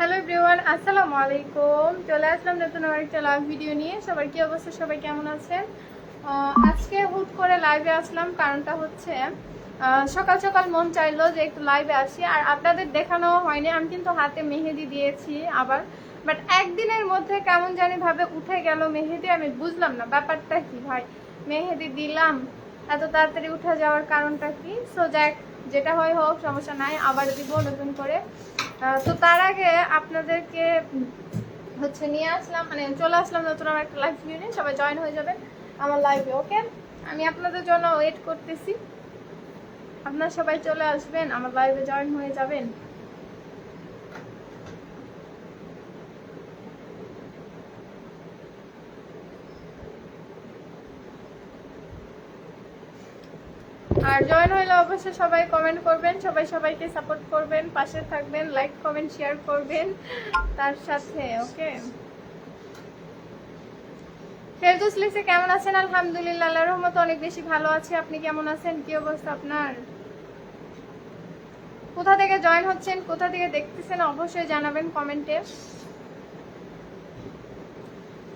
Hello everyone, আসসালামু আলাইকুম। চলে আসলাম নতুন আরেকটা লাইভ ভিডিও নিয়ে। সবার কি অবস্থা, সবাই কেমন আছেন? আজকে হুট করে লাইভে আসলাম, কারণটা হচ্ছে সকাল সকাল মন চাইলো যে একটু লাইভে আসি। আর আপনাদের দেখানো হয়নি, আমি কিন্তু হাতে মেহেদি দিয়েছি আবার, বাট একদিনের মধ্যে কেমন জানি ভাবে উঠে গেল মেহেদি। আমি বুঝলাম না ব্যাপারটা কি ভাই, মেহেদি দিলাম এত তাড়াতাড়ি উঠে যাওয়ার কারণটা কি? সো যাক, যেটা হয় হোক, সমস্যা নাই, আবার দিব নতুন করে। তো তার আগে আপনাদেরকে হচ্ছে নিয়ে আসলাম, মানে চলে আসলাম নতুন আমার একটা লাইভ ভিডিও নিয়ে। সবাই জয়েন হয়ে যাবেন আমার লাইভে, ওকে? আমি আপনাদের জন্য ওয়েট করতেছি, আপনারা সবাই চলে আসবেন আমার লাইভে, জয়েন হয়ে যাবেন। আর জয়েন হইলে অবশ্যই সবাই কমেন্ট করবেন, সবাই সবাইকে সাপোর্ট করবেন, পাশে থাকবেন, লাইক কমেন্ট শেয়ার করবেন তার সাথে, ওকে? ফেরদৌস লিখছে কেমন আছেন? আলহামদুলিল্লাহ, আল্লাহর রহমতে অনেক বেশি ভালো আছি। আপনি কেমন আছেন? কি অবস্থা আপনার? কোথা থেকে জয়েন হচ্ছেন, কোথা থেকে দেখতেছেন অবশ্যই জানাবেন কমেন্টে।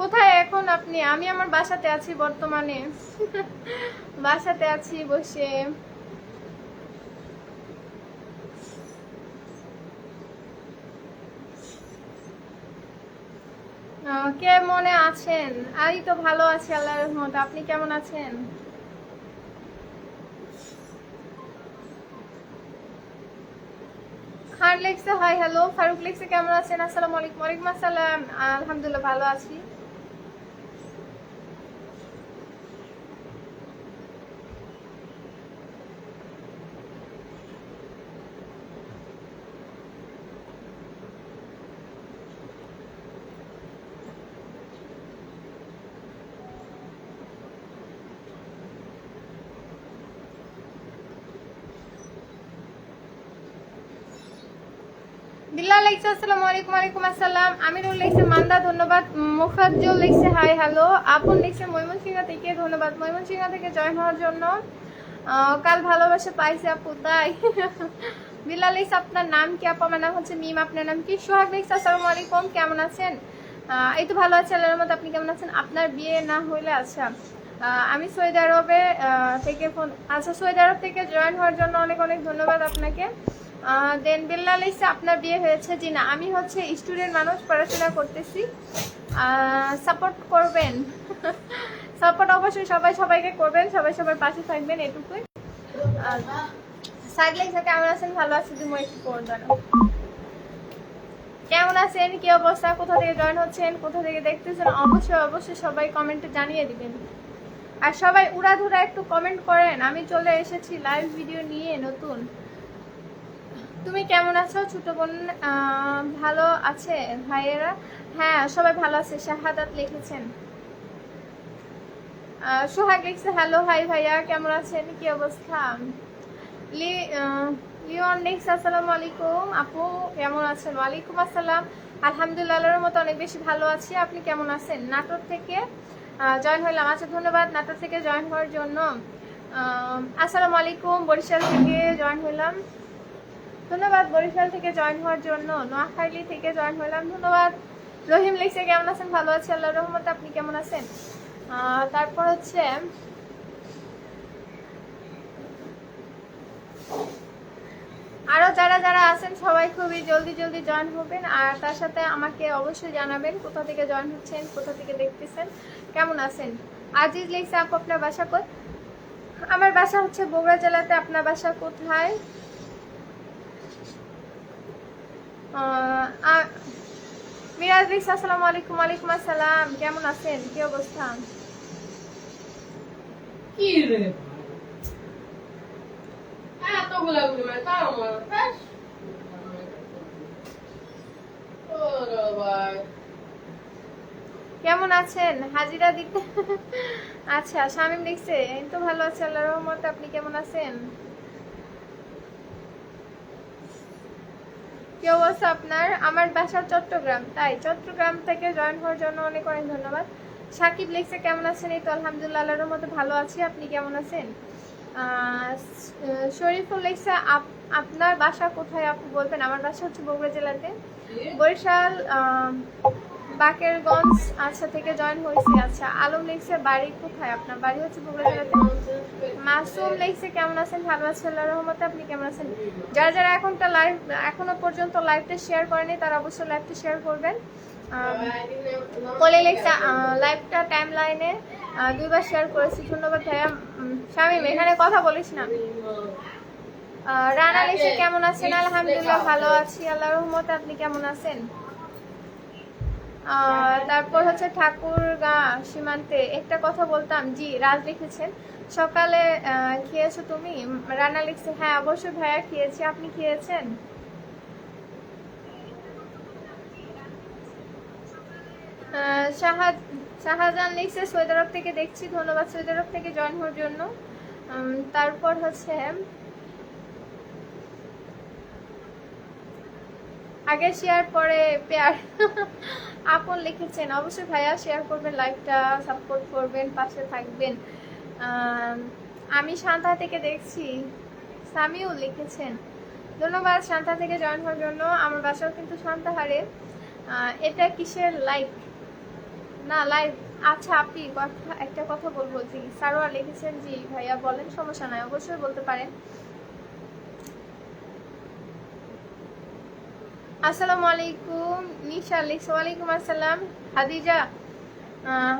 কোথায় এখন আপনি? আমি আমার বাসাতে আছি বর্তমানে। বাসাতে আছি বসে। কে মনে আছেন? আমি তো ভালো আছি আল্লাহর রহমতে, আপনি কেমন আছেন? খান লিখছে হাই হ্যালো। ফারুক লিখছে কেমন আছেন? আসসালামু আলাইকুম। ওয়ালাইকুম আসসালাম, আলহামদুলিল্লাহ ভালো আছি। বিল্লাহ লিখছে আসসালামু আলাইকুম। ওয়ালাইকুম আসসালাম। আমিরুল লিখছে মান্দা ধন্যবাদ। মুফাজ্জল লিখছে হাই হ্যালো। আপন লিখছে ময়মনসিংহ থেকে ধন্যবাদ ময়মনসিংহ থেকে জয়েন হওয়ার জন্য। কাল ভালোবাসা পাইছে আপু, তাই? বিল্লাহ লিখছে আপনার নাম কি আপু? আমার নাম হচ্ছে মিম। আপনার নাম কি? সোহাগ লিখছে আসসালামু আলাইকুম, কেমন আছেন? এই তো ভালো আছে আল্লাহর রহমতে, আপনি কেমন আছেন? আপনার বিয়ে না হইলে, আচ্ছা আমি সৌদি আরবে থেকে ফোন, আচ্ছা সৌদি আরব থেকে জয়েন হওয়ার জন্য অনেক অনেক ধন্যবাদ আপনাকে। দেন বিল্লাহ লিখছে আপনার বিয়ে হয়েছে? জি না, আমি হচ্ছে স্টুডেন্ট মানুষ, পড়াশোনা করতেছি। সাপোর্ট করবেন। সাপোর্ট অবশ্যই সবাই সবাইকে করবেন, সবাই সবার পাশে থাকবেন, এটুকুই। সাইড লিখছে কেমন আছেন? ভালো আছি, তুমি একটু করবেন। কেমন আছেন, কি অবস্থা, কোথা থেকে জয়েন হচ্ছেন, কোথা থেকে দেখতেছেন অবশ্যই অবশ্যই সবাই কমেন্টে জানিয়ে দিবেন। আর সবাই উড়াধুরা একটু কমেন্ট করেন। আমি চলে এসেছি লাইভ ভিডিও নিয়ে নতুন। তুমি কেমন আছো ছোট বোন? ভালো আছে ভাইয়েরা? হ্যাঁ সবাই ভালো আছে। শাহাদাত লিখেছেন। সোহাগ লিখছে হ্যালো হাই ভাইয়া, কেমন আছেন, কি অবস্থা? লিওন লিখছে আসসালামু আলাইকুম আপু, কেমন আছেন? ওয়ালাইকুম আসসালাম, আলহামদুলিল্লাহ আল্লাহর মতো অনেক বেশি ভালো আছি। আপনি কেমন আছেন? নাটোর থেকে জয়েন হইলাম, আচ্ছা ধন্যবাদ নাটোর থেকে জয়েন হওয়ার জন্য। আসসালামু আলাইকুম, বরিশাল থেকে জয়েন হইলাম, ধন্যবাদ বরিশাল থেকে জয়েন হওয়ার জন্য। নোয়াখালী থেকে জয়েন হইলাম, ধন্যবাদ। রহিম লিখছে কেমন আছেন? ভালো আছি আল্লাহর রহমতে, আপনি কেমন আছেন? তারপর হচ্ছে আরো যারা যারা আছেন সবাই খুবই জলদি জলদি জয়েন হবেন। আর তার সাথে আমাকে অবশ্যই জানাবেন কোথা থেকে জয়েন হচ্ছেন, কোথা থেকে দেখতেছেন, কেমন আছেন। আজিজ লিখছে আপু আপনার বাসা কোথায়? আমার বাসা হচ্ছে বগুড়া জেলাতে। আপনার বাসা কোথায়? মিরাজ লিখছে আসসালামু আলাইকুম। ওয়ালাইকুম আসসালাম, কেমন আছেন, কি অবস্থা? কি রে এতগুলা গুলি মানে তাও আমার ব্যাস ওরে ভাই কেমন আছেন? হাজিরা দিতে। আচ্ছা শামিম লিখছে এই তো ভালো আছে আল্লাহর রহমতে, আপনি কেমন আছেন? কি অবস্থা আপনার? আমার বাসা চট্টগ্রাম, তাই চট্টগ্রাম থেকে জয়েন হওয়ার জন্য অনেক অনেক ধন্যবাদ। সাকিব লিখছে কেমন আছেন? এই তো আলহামদুলিল্লাহ আল্লাহর রহমতে ভালো আছি, আপনি কেমন আছেন? শরীফুল লিখছে আপনার বাসা কোথায় আপু বলবেন? আমার বাসা হচ্ছে বগুড়া জেলাতে, বরিশাল বাকেরগঞ্জ আচ্ছা থেকে জয়েন হয়েছি। আচ্ছা, আলম লিখছে বাড়ি কোথায় আপনার? বাড়ি হচ্ছে বগুড়া জেলাতে। মাসুম লিখছে কেমন আছেন? ভালো আছি আল্লাহর রহমতে, আপনি কেমন আছেন? যারা যারা এখনো পর্যন্ত লাইভটা শেয়ার করেনি তারা অবশ্যই লাইভটা শেয়ার করবেন। বলে লিখছে লাইভটা টাইম লাইনে 2বার শেয়ার করেছি, ধন্যবাদ ভাইয়া। শামিম এখানে কথা বলিস না। রানা লিখছে কেমন আছেন? আলহামদুলিল্লাহ ভালো আছি আল্লাহর রহমতে, আপনি কেমন আছেন? তারপর হচ্ছে ঠাকুরগাঁ সীমান্তে একটা কথা বলতাম। জি, রাজ লিখেছেন সকালে খেয়েছো তুমি? রানা লিখছে হ্যাঁ অবশ্যই ভাইয়া খেয়েছি, আপনি খেয়েছেন? শাহজাহান লিখছে সৌদি আরব থেকে দেখছি, ধন্যবাদ সৌদি আরব থেকে জয়েন হওয়ার জন্য। তারপর হচ্ছে আগে শেয়ার পরে পেয়ার আপন লিখেছেন অবশ্যই ভাইয়া শেয়ার করবেন, লাইভটা সাপোর্ট করবেন, পাশে থাকবেন। আমি শান্তা থেকে দেখছি, সামিউল লিখেছেন ধন্যবাদ শান্তা থেকে জয়েন হওয়ার জন্য। আমার বাসাও কিন্তু শান্তাহারে। এটা কিসের লাইভ? না লাইভ। আচ্ছা আপনি একটা কথা বলবো। জি সারোয়ার লিখেছেন জি ভাইয়া বলেন, সমস্যা নাই অবশ্যই বলতে পারেন। আসসালামু আলাইকুম। নিশা লিখছে ওয়ালাইকুম আসসালাম।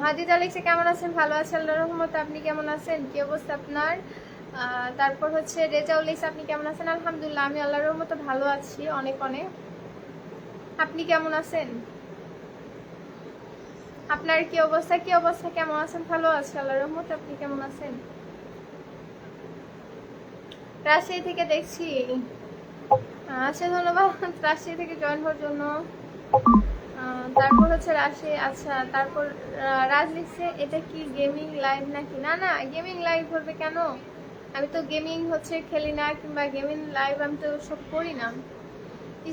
হাদিজা লিখছে কেমন আছেন? ভালো আছি আল্লাহর রহমতে, আপনি কেমন আছেন? কি অবস্থা আপনার? তারপর হচ্ছে রেজাউল লিখছে আপনি কেমন আছেন? আলহামদুলিল্লাহ আমি আল্লাহর রহমতে ভালো আছি অনেক অনেক, আপনি কেমন আছেন? আপনার কি অবস্থা কেমন আছেন? ভালো আছি আল্লাহর রহমতে, আপনি কেমন আছেন? রাজশাহী থেকে দেখছি, আচ্ছা ধন্যবাদ রাজশাহী থেকে জয়েন হওয়ার জন্য। তারপর হচ্ছে রাজশাহী। আচ্ছা তারপর রাজ লিখছে এটা কি গেমিং লাইভ নাকি? না না গেমিং লাইভ হবে কেন, আমি তো গেমিং হচ্ছে খেলি না, কিংবা গেমিং লাইভ আমি তো সব করি না।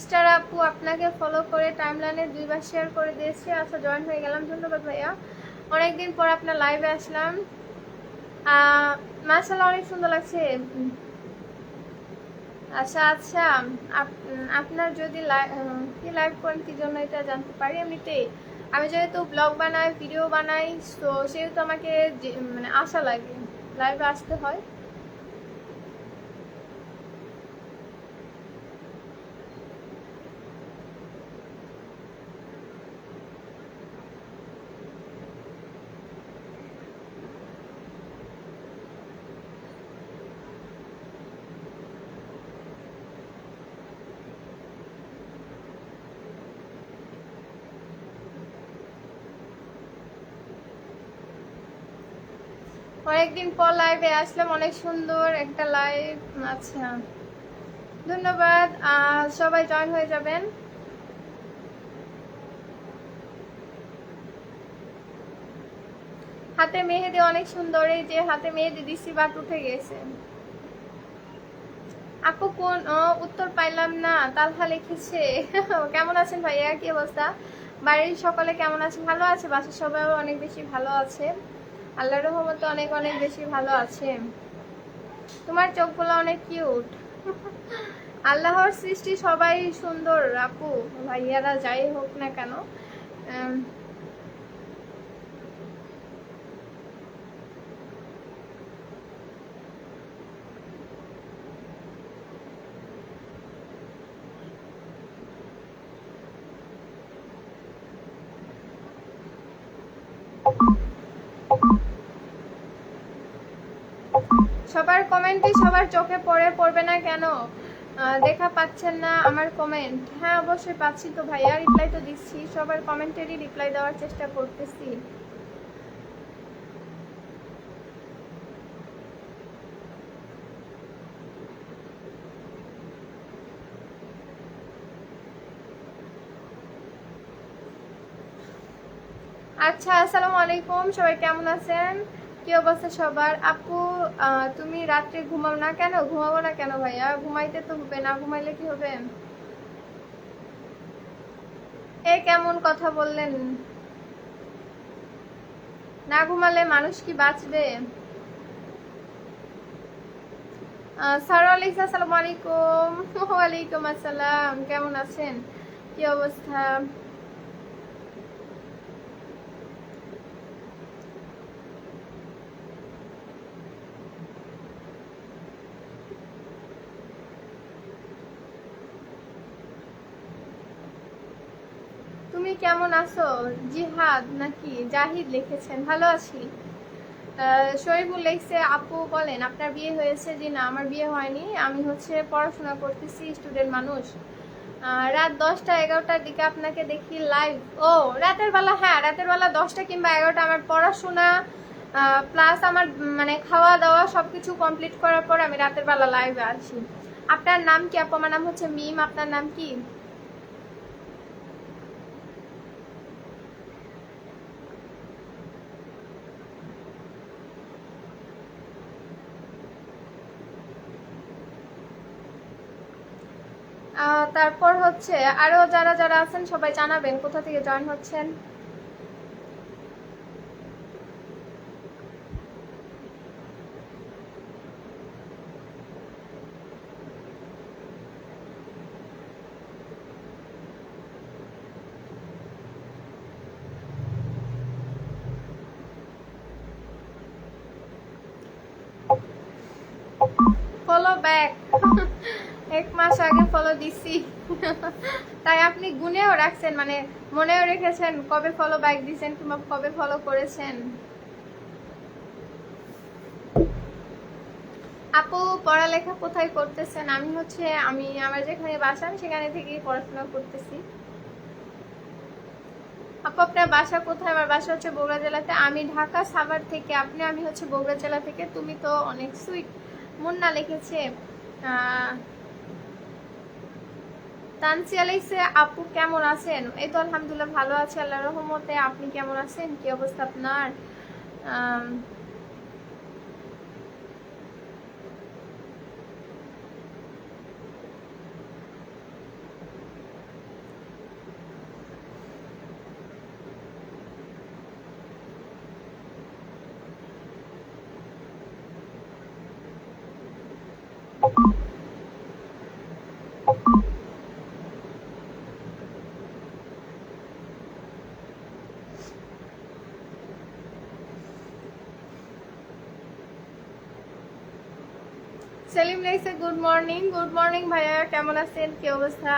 স্টার আপু আপনাকে ফলো করে টাইমলাইনে 2বার শেয়ার করে দিয়েছে, আচ্ছা জয়েন হয়ে গেলাম, ধন্যবাদ ভাইয়া। অনেকদিন পর আপনার লাইভে আসলাম, মাশাআল্লাহ অনেক সুন্দর লাগছে। আচ্ছা আচ্ছা আপনার যদি কি লাইভ করেন কি জন্য এটা জানতে পারি? এমনিতেই আমি যেহেতু ব্লগ বানাই ভিডিও বানাই, তো সেহেতু আমাকে মানে আশা লাগে, লাইভে আসতে হয়। অনেকদিন পর লাইভে আসলাম, অনেক সুন্দর একটা লাইভ। আচ্ছা ধন্যবাদ, সবাই জয়েন হয়ে যাবেন। হাতে মেহেদি অনেক সুন্দর, এই যে হাতে মেহেদি দিছি বাট উঠে গেছে। আপু কোন উত্তর পাইলাম না। তালহা লিখেছে কেমন আছেন ভাইয়া, কি অবস্থা? বাড়ির সকলে কেমন আছে? ভালো আছে, বাসার সবাই অনেক বেশি ভালো আছে আল্লাহর রহমতে, অনেক অনেক বেশি ভালো আছে। তোমার চোখগুলো অনেক কিউট আল্লাহর সৃষ্টি সবাই সুন্দর আপু ভাইয়ারা যাই হোক না কেন। সবার কমেন্টই সবার চোখে পড়বে না কেন? দেখা পাচ্ছেন না আমার কমেন্ট? হ্যাঁ অবশ্যই পাচ্ছি তো ভাইয়া, রিপ্লাই তো দিচ্ছি, সবার কমেন্টেরই রিপ্লাই দেওয়ার চেষ্টা করতেছি। আচ্ছা আসসালামু আলাইকুম, সবাই কেমন আছেন? কি অবস্থা সবার? আপু তুমি রাত্রে ঘুমাও না কেন? ঘুমাবো না কেন ভাইয়া, ঘুমাইতে তো হবে, না ঘুমাইলে কি হবে? এ কেমন কথা বললেন, না ঘুমালে মানুষ কি বাঁচবে? সারা আলাইকুম, আসসালামু আলাইকুম। ওয়ালাইকুম আসসালাম, কেমন আছেন, কি অবস্থা? তুমি কেমন আছো? জিহাদ নাকি জাহিদ লিখেছেন, ভালো আছি। শরীফুল লিখছে আপু বলেন আপনার বিয়ে হয়েছে? জি না, আমার বিয়ে হয়নি, আমি হচ্ছে পড়াশোনা করতেছি, স্টুডেন্ট মানুষ। রাত 10টা-11টার দিকে আপনাকে দেখি লাইভ। ও রাতের বেলা, হ্যাঁ রাতের বেলা 10টা কিংবা 11টা আমার পড়াশোনা প্লাস আমার মানে খাওয়া দাওয়া সবকিছু কমপ্লিট করার পর আমি রাতের বেলা লাইভে আসি। আপনার নাম কি আপু? আমার নাম হচ্ছে মিম, আপনার নাম কি? তারপর হচ্ছে আরো যারা যারা আছেন সবাই জানাবেন কোথা থেকে জয়েন হচ্ছেন। Follow back. 1 মাস আগে ফলো দিছি। তাই আপনি গুনেও রাখছেন, মানে মনেও রেখেছেন কবে ফলো ব্যাক দিছেন কিংবা কবে ফলো করেছেন। আপু পড়ালেখা কোথায় করতেছেন? আমি আমার যেখানে বাসা আমি সেখানে থেকেই পড়াশোনা করতেছি। আপু আপনার বাসা কোথায়? আমার বাসা হচ্ছে বগুড়া জেলাতে, আমি ঢাকা সাভার থেকে। আমি হচ্ছে বগুড়া জেলা থেকে। তুমি তো অনেক সুইট। মুন্না লিখেছে। তানসিয়া লিখছে আপু কেমন আছেন? এই তো আলহামদুলিল্লাহ ভালো আছে আল্লাহর রহমতে। আপনি কেমন আছেন, কি অবস্থা আপনার? সেলিম লাইছে গুড মর্নিং। গুড মর্নিং ভাইয়া, কেমন আছেন, কি অবস্থা?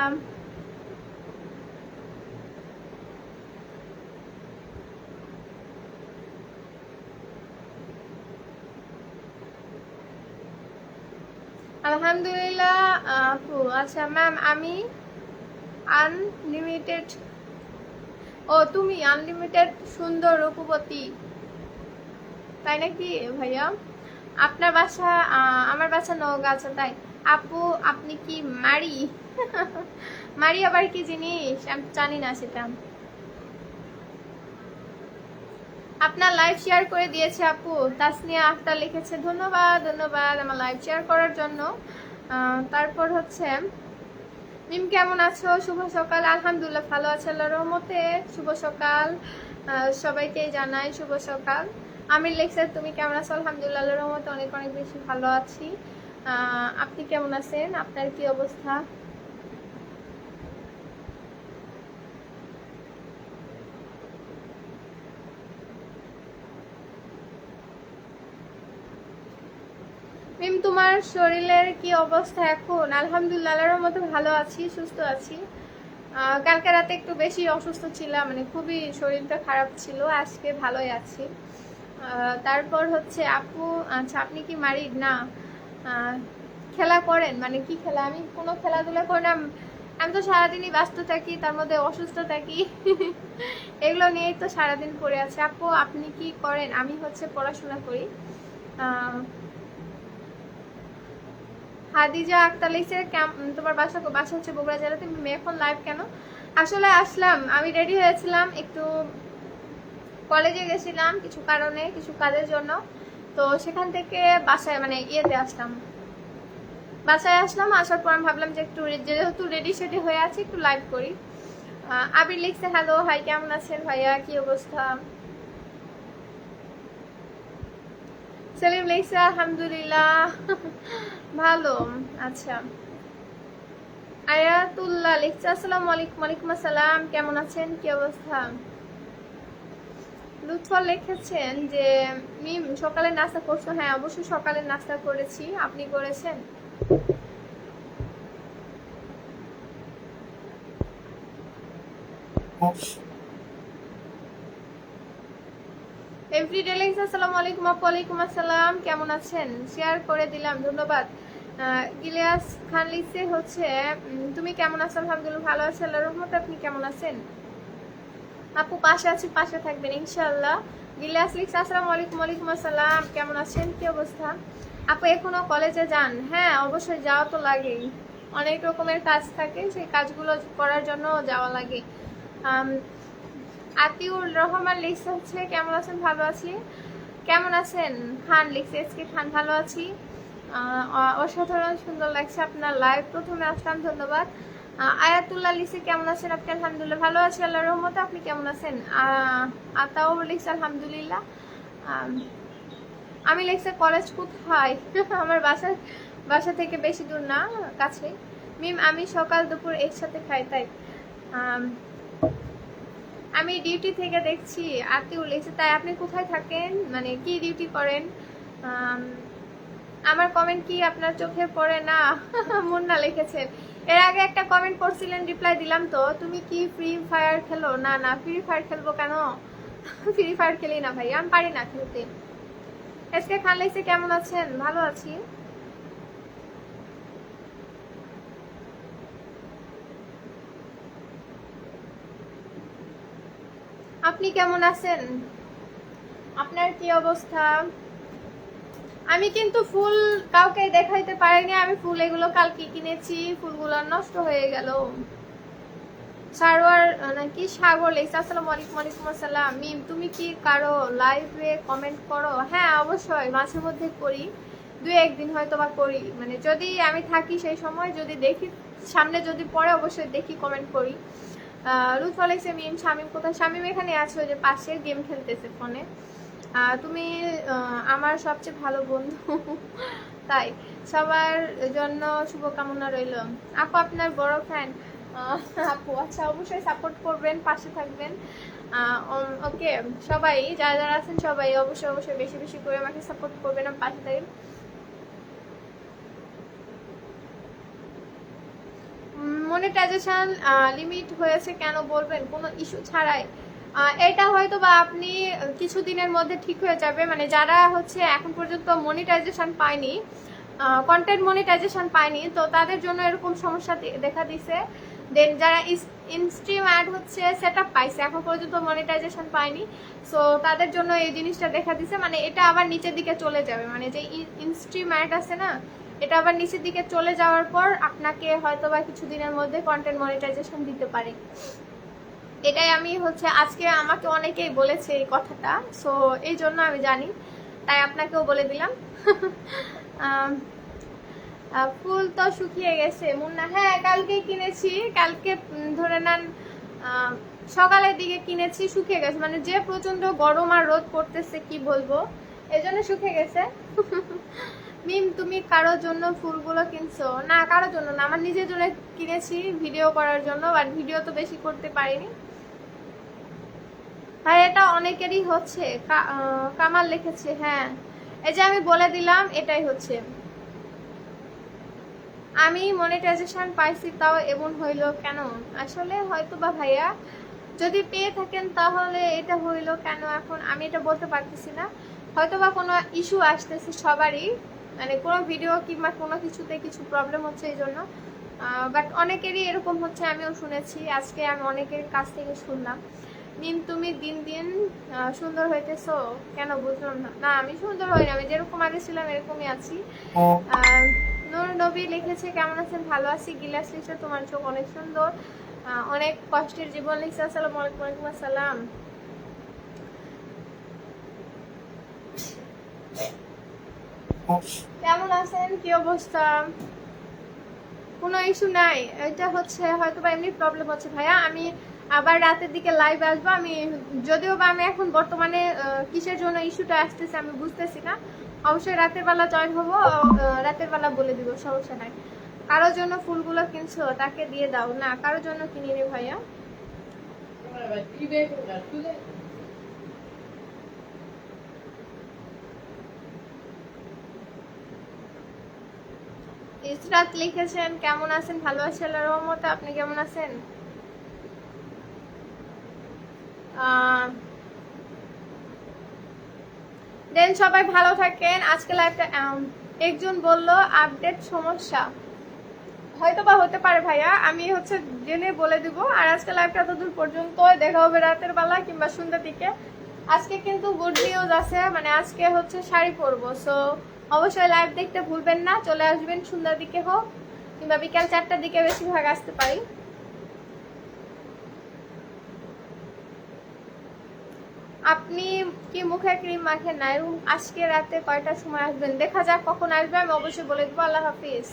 আলহামদুলিল্লাহ আপু। আচ্ছা ম্যাম, আমি আনলিমিটেড। ও তুমি আনলিমিটেড সুন্দর রূপবতী, তাই নাকি ভাইয়া? আপনার বাসা? আমার বাসা নওগাঁ। আচ্ছা তাই। আপু আপনি কি মারি? মারি আবার কি জিনিস আমি জানি না সেটা। আপনার লাইভ শেয়ার করে দিয়েছে আপু। তাসনিয়া আক্তার লিখেছে ধন্যবাদ ধন্যবাদ আমার লাইভ শেয়ার করার জন্য। তারপর হচ্ছে মিম কেমন আছো? শুভ সকাল। আলহামদুলিল্লাহ ভালো আছে আল্লাহর রহমতে। শুভ সকাল সবাইকে জানাই, শুভ সকাল। আমির লিখছে তুমি কেমন আছো? আলহামদুলিল্লাহ আল্লাহর রহমতে অনেক অনেক বেশি ভালো আছি। আপনি কেমন আছেন, আপনার কি অবস্থা? মিম তোমার শরীরের কি অবস্থা এখন? আলহামদুলিল্লাহ আল্লাহর রহমতে ভালো আছি, সুস্থ আছি। কালকে রাতে একটু বেশি অসুস্থ ছিলাম, মানে খুবই শরীরটা খারাপ ছিল, আজকে ভালোই আছি। তারপর হচ্ছে আপু, আচ্ছা আপনি কি ম্যারিড? না। খেলা করেন? মানে কি খেলা? আমি কোনো খেলাধুলা করি না, আমি তো সারাদিনই ব্যস্ত থাকি, তার মধ্যে অসুস্থ থাকি। এগুলো নিয়েই তো সারাদিন পড়ে আছে। আপু আপনি কি করেন? আমি হচ্ছে পড়াশোনা করি। হাদিজা আক্তার লিখছে তোমার বাসা হচ্ছে বগুড়া জেলাতে, তুমি এখন লাইভ কেন? আসলে আসলাম, আমি রেডি হয়েছিলাম, একটু কলেজে গেছিলাম কিছু কারণে, কিছু কাজের জন্য, তো সেখান থেকে বাসায় মানে ইয়েতে আসলাম, বাসায় আসলাম। আসার পর আমি ভাবলাম যে একটু যেহেতু রেডি সেডি হয়ে আছে একটু লাইভ করি। আবির লিখছে হ্যালো হাই, কেমন আছেন ভাইয়া, কি অবস্থা? সেলিম লিখছে আলহামদুলিল্লাহ ভালো। আচ্ছা, আয়াতুল্লাহ লিখছে আসসালামু আলাইকুম। ওয়ালাইকুম আসসালাম, কেমন আছেন, কি অবস্থা? লুৎফর লিখেছেন যে মিম সকালে নাস্তা করছো? হ্যাঁ অবশ্যই সকালে নাস্তা করেছি, আপনি করেছেন? এভরিডে লিখছে আসসালামু আলাইকুম আপু। ওয়ালাইকুম আসসালাম, কেমন আছেন? শেয়ার করে দিলাম, ধন্যবাদ। ইলিয়াস খান লিখছে হচ্ছে তুমি কেমন আছো? আলহামদুলিল্লাহ ভালো আছি আল্লাহর রহমতে, আপনি কেমন আছেন? আপু পাশে আছি, পাশে থাকবেন ইনশাআল্লাহ। ইলিয়াস লিখছে আসসালামু আলাইকুম। ওয়ালাইকুম আসসালাম, কেমন আছেন, কি অবস্থা? আপু এখনো কলেজে যান? হ্যাঁ অবশ্যই, যাওয়া তো লাগেই, অনেক রকমের কাজ থাকে, সেই কাজগুলো করার জন্য যাওয়া লাগে। আতিউর রহমান লিখছে হচ্ছে কেমন আছেন? ভালো আছি। কেমন আছেন? খান লিখছে এসকে খান, ভালো আছি। অসাধারণ সুন্দর লাগছে আপনার লাইভ, প্রথমে আসলাম, ধন্যবাদ। আয়াতুল্লাহ লিখছে কেমন আছেন আপনি? আলহামদুলিল্লাহ ভালো আছি আল্লাহর রহমতে, আপনি কেমন আছেন? আতাউর লিখছে আলহামদুলিল্লাহ। আমি লিখছে কলেজ কোথায়? আমার বাসা থেকে বেশি দূর না, কাছে। মিম আমি সকাল দুপুর একসাথে খাই, তাই আমি ডিউটি থেকে দেখছি। আতিউর লিখছে তাই আপনি কোথায় থাকেন, মানে কি ডিউটি করেন? আমার কমেন্ট কি আপনার চোখে পড়ে না? মুন্না লিখেছেন এর আগে একটা কমেন্ট করছিলেন, রিপ্লাই দিলাম তো, তুমি কি ফ্রি ফায়ার খেলো? না না, ফ্রি ফায়ার খেলবো কেন? ফ্রি ফায়ার খেলি না ভাই, আমি পারি না খেলতে। এসকে খান লিখছে কেমন আছেন? ভালো আছি। আপনি কেমন আছেন? আপনার কি অবস্থা? আমি কিন্তু ফুল কাউকে দেখাইতে পারিনি, আমি ফুল এগুলো কালকে কিনেছি, ফুলগুলো নষ্ট হয়ে গেল। সারোয়ার নাকি সাগর লেখছে আসসালামু আলাইকুম। ওয়ালাইকুম আসসালাম। মিম তুমি কি কারো লাইভে কমেন্ট করো? হ্যাঁ অবশ্যই, মাঝে মধ্যে করি, দুই একদিন হয়তো বা করি, মানে যদি আমি থাকি সেই সময়, যদি দেখি সামনে যদি পড়ে অবশ্যই দেখি, কমেন্ট করি। লুৎফা লিখছে মিম শামিম কোথায়? শামিম এখানে আছে, ওই যে পাশে গেম খেলতেছে ফোনে। তুমি আমার সবচেয়ে ভালো বন্ধু। তাই, সবার জন্য শুভকামনা রইল। আপু আপনার বড় ফ্যান। আপু আচ্ছা, অবশ্যই সাপোর্ট করবেন, পাশে থাকবেন। ওকে, সবাই যারা যারা আছেন সবাই অবশ্যই অবশ্যই বেশি বেশি করে আমাকে সাপোর্ট করবেন, আমি পাশে থাকবেন। মনিটাইজেশন লিমিট হয়েছে কেন বলবেন? কোনো ইস্যু ছাড়াই। এটা হয়তো বা আপনি কিছুদিনের মধ্যে ঠিক হয়ে যাবে, মানে যারা হচ্ছে এখন পর্যন্ত মনিটাইজেশন পায়নি, কন্টেন্ট মনিটাইজেশন পায়নি, তো তাদের জন্য এরকম সমস্যা দেখা দিছে। দেন যারা ইনস্ট্রিম অ্যাড হচ্ছে সেটআপ পাইছে, এখন পর্যন্ত মনিটাইজেশন পায়নি, সো তাদের জন্য এই জিনিসটা দেখা দিছে। মানে এটা আবার নিচের দিকে চলে যাবে, মানে যে ইনস্ট্রিম অ্যাড আছে না, এটা আবার নিচের দিকে চলে যাওয়ার পর আপনাকে হয়তো বা কিছুদিনের মধ্যে কন্টেন্ট মনিটাইজেশন দিতে পারে। এটাই আমি হচ্ছে আজকে আমাকে অনেকেই বলেছে এই কথাটা, সো এই জন্য আমি জানি, তাই আপনাকেও বলে দিলাম। ফুল তো শুকিয়ে গেছে মুন্না। হ্যাঁ কালকেই কিনেছি, কালকে ধরে নেন সকালের দিকে কিনেছি, শুকিয়ে গেছে, মানে যে প্রচন্ড গরম আর রোদ পড়তেছে কি বলবো, এই জন্য শুকিয়ে গেছে। মিম তুমি কারোর জন্য ফুলগুলো কিনছো? না কারোর জন্য না, আমার নিজের জন্য কিনেছি ভিডিও করার জন্য, বাট ভিডিও তো বেশি করতে পারিনি। আর এটা অনেকেরই হচ্ছে। কামাল লিখেছে হ্যাঁ, এই যে আমি বলে দিলাম, এটাই হচ্ছে। আমি মনিটাইজেশন পাইছি তাও এমন হইলো কেন? আসলে হয়তো বা ভাইয়া যদি পেয়ে থাকেন তাহলে এটা হইলো কেন, এখন আমি এটা বলতে পারতেছি না। হয়তো বা কোনো ইস্যু আসতেছে সবারই, মানে কোনো ভিডিও কিংবা কোনো কিছুতে কিছু প্রবলেম হচ্ছে এই জন্য, বাট অনেকেরই এরকম হচ্ছে, আমিও শুনেছি, আজকে আমি অনেকের কাছ থেকে শুনলাম। মিম তুমি দিন দিন সুন্দর হইতেছো কেন? বুঝলাম না। না আমি সুন্দর হই না, আমি যেরকম আগে ছিলাম এরকমই আছি। নূর নবী লিখেছে কেমন আছেন? ভালো আছি। গিলাস লিখছে তোমার চোখ অনেক সুন্দর, অনেক কষ্টের জীবন লিখছে। আসসালামু আলাইকুম। ওয়ালাইকুম আসসালাম। কেমন আছেন, কি অবস্থা? কোনো ইস্যু নাই, এটা হচ্ছে হয়তো বা এমনি প্রবলেম হচ্ছে ভাইয়া। আমি আবার রাতের দিকে লাইভ আসবো, আমি যদিও বা আমি এখন বর্তমানে কিসের জন্য ইস্যুটা আসতেছে আমি বুঝতেছি না, অবশ্যই রাতের বেলা জয়েন হবো, রাতের বেলা বলে দিব, সমস্যা নাই। কারোর জন্য ফুলগুলো কিনছো তাকে দিয়ে দাও। না, কারোর জন্য কিনিনি ভাইয়া। ভাই কি দেখো না তুলে ইসরাত লিখেছেন কেমন আছেন, ভালো আছি আল্লাহর রহমতে, আপনি কেমন আছেন? দেন সবাই ভালো থাকেন। আজকে লাইভটা একজন বলল আপডেট সমস্যা, হয়তো বা হতে পারে ভাইয়া, আমি হচ্ছে জেনে বলে দিব। আর আজকে লাইভটা ততদূর পর্যন্ত, দেখা হবে রাতের বেলা কিংবা সন্ধ্যার দিকে। আজকে কিন্তু গুড নিউজ আছে, মানে আজকে হচ্ছে শাড়ি পরবো, সো অবশ্যই লাইভ দেখতে ভুলবেন না। চলে আসবেন সন্ধ্যার দিকে হোক কিংবা বিকাল 4টার দিকে বেশিরভাগ আসতে পারি। আপনি কি মুখে ক্রিম মাখেন না? আজকে রাতে কয়টার সময় আসবেন? দেখা যাক কখন আসবে, আমি অবশ্যই বলে দেবো। আল্লাহ হাফিজ।